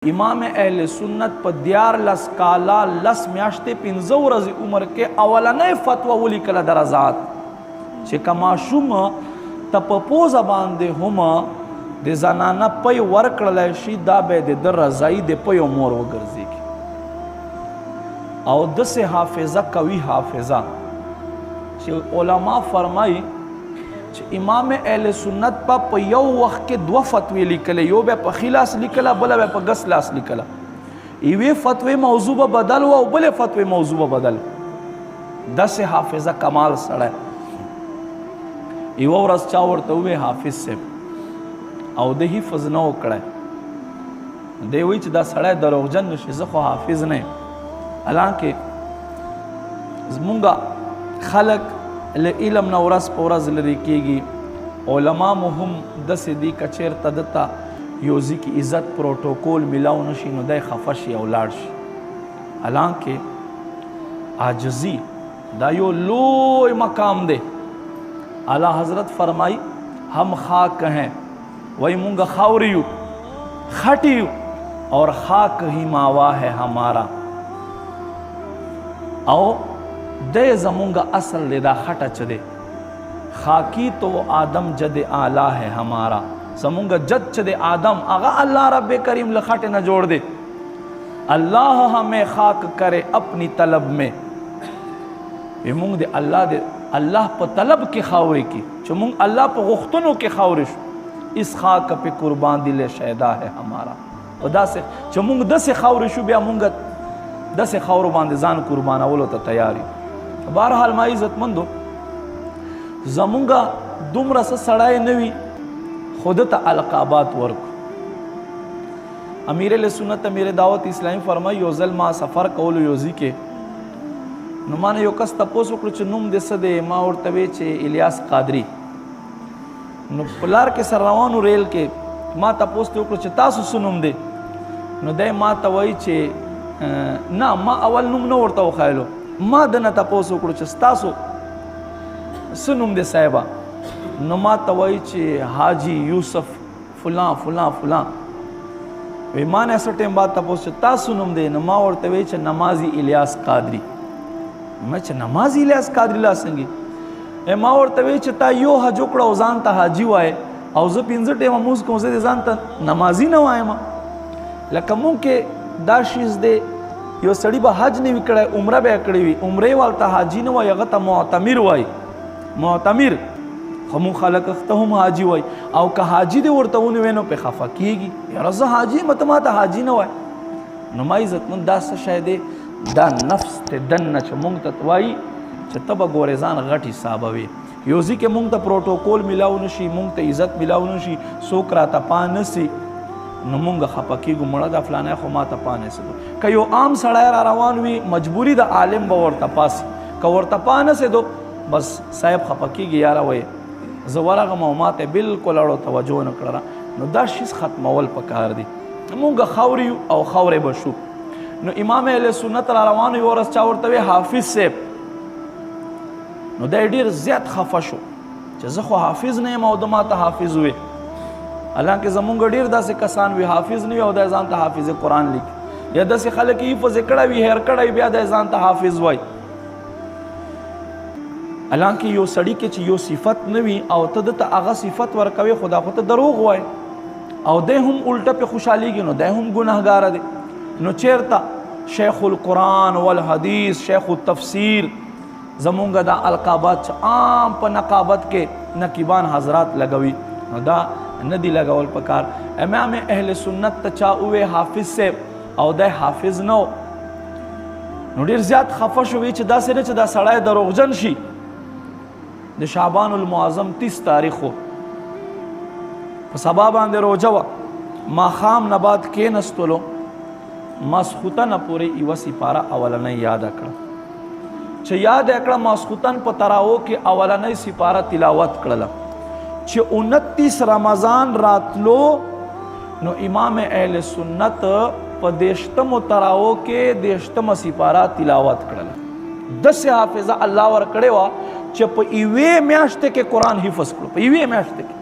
امام اہل سنت په 14 کاله 10 میاشتې 15 ورځې عمر کې اولنۍ فتوا ولیکله د رضاعت چې که ماشوم ته په پوزه باندې هم د زنانه پی ورکړلی شي دا به د رضایي د پیو مور وګرځېږي او داسې حافظه قوي حافظه چې علما فرمایي چې امام اهل سنت په یو وخت کې 2 فتوی لیکلې یو به په خلاص لیکله بل به په غس لاس لیکله ایوه فتوی موضوع به بدل او بل فتوی موضوع به بدل داسې حافظه کمال سره یو ورځ چا ورته وې حافظ صاحب او د حفظ نه وکړه دی وی چې دا سړی دروغجن نشي زه خو حافظ نه حالانکه زمونږ خلق له علم نه ورځ په ورځ لري کېږي علما مو هم داسې دي که چېرته دته یو ځای کې عزت پروټوکول میلاو نه شي نو دی خفه شي او لاړ شي حالانکه عاجزي دا یو لوی مقام دی اعلیٰ حضرت فرمائی ہم خاک ہیں وہی مونگا خاوریو خٹیو اور خاک ہی ماوا ہے ہمارا او دے زمونگا اصل لیدہ خٹا چدے خاکی تو آدم جد آلہ ہے ہمارا زمونگا جد چدے آدم آغا اللہ رب کریم لخٹ نہ جوڑ دے اللہ ہمیں خاک کرے اپنی طلب میں یہ مونگ دے اللہ پا طلب کے خاوری کی چو مونگ اللہ پا غختنوں کے خاوری شو اس خاک پہ قربان دل شہدہ ہے ہمارا و دا سے چو مونگ دا سے خاوری شو بیا مونگ دا سے خاور باندے زان قربان اولو تا تیاری بہرحال ما عزت مندو زمونگا دومره سړی نوی خود ته القابات ورکو امیر سنت امیر دعوت اسلامی فرمائی یو ځل ما سفر کولو یو ځای کې نو ما نه یو کس تپوس وکړو چې نوم دې څه دی ما ورته وی چې الیاس قادری نو په لار کې سر روانو ریل کې ما تپوس ته وکړو چې تاسو څه نوم دی نو دی ما ته وایي چې نه ما اول نوم نه ورته وښایلو ما دنه تپوس وکړو چې ستاسو څه نوم دی صاحبه نو ما ته وایي چې حاجي یوسف فلان فلان فلان وی ما نه څه ټیم بعد تپوس چې تاسو نوم دی نو ما ورته وایي چې نمازي الیاس قادری ما چې نمازي الیاس قادری لا څنګه ما ورته وایي چې تا یو حج وکړه او ځان ته حاجي وایې او زه 15 ټیمه مونځ کوم زه ځان ته نمازي نه وایم لکه مونږ کې دا شیز دی یو سړی به حج نه وي کړی عمره به یې کړې وي عمرې والته حاجي نه وایي هغه ته معتمر وایي معتمر خو مونږ خلک ته هم حاجي وایي او که حاجي دې ورته ونیوې نو پې خفه کېږي یاره زه حاجي یم ته ما ته حاجي نه وایي نو ما عزتمند دا څه شی دی دا نفس ته دننه چې مونږ ته وایي چې ته به ګورې ځان غټ حسابوې یو ځای کې مونږ ته پروټوکول میلاو نه شي مونږ ته عزت میلاو نه شي څوک راته پا نه سي نو مونږ خفه کېږو مړه دا فلانی خو ما ته پا نه سېدو که یو عام سړی را روان وي مجبوري د عالم به ورته پاسي که ورته پا نه سېدو بس صاحب خفه کېږي یاره وایي زه ورغم او ما ته بلکل اړو توجه نه کړله نو دا شیز ختمول پکار دي مونږ خاوري او خاورې به شو نو امام اهل سنت را روان یو ورځ چا ورته وی حافظ صاحب نو دی ډېر زیات خفه شو چې زه خو حافظ نه یم او د ما ته حافظ وې حالانکه زمونږ ډېر داسې کسان وي حافظ نه وي او دی ځان ته حافظ قرآن لیکي یا داسې خلک یې حفظ یې کړی وي هیر کړی بیا دی ځان ته حافظ وایي حالانکه یو سړي کې چې یو صفت نه وي او ته دته هغه صفت ورکوې خو دا خو ته دروغ وایي او دی هم الټه پې خوشحالېږي نو دی هم ګناهګاره دی نو چیرته شیخ القرآن والحدیث شیخ التفسیر زمونږ دا القابات چې عام په نقابت کې نقیبان حضرات لګوي نو دا نه دی لګول پکار امام اهل سنت ته چا ووې حافظ صاحب او دی حافظ نه نو ډېر زیات خفه شو وی چې داسې نه چې دا سړی دروغجن شي د شعبان المعظم 30 تاریخ و په سبا باندې روجه وه ماښام نه بعد کېنستلو ماسخوتن پورې یوه سپاره اولنۍ یاده کړه چې یاد کړه ماسخوتن په تراو کې اولنۍ سپاره تلاوت کړله چې 29 رمضان راتلو نو امام اهل سنت په 10مو تراو کې 10مه سپاره تلاوت کړله داسې حافظه الله ورکړې وه چې په یوې میاشتې کې قرآن حفظ کړو په یوې میاشتې کې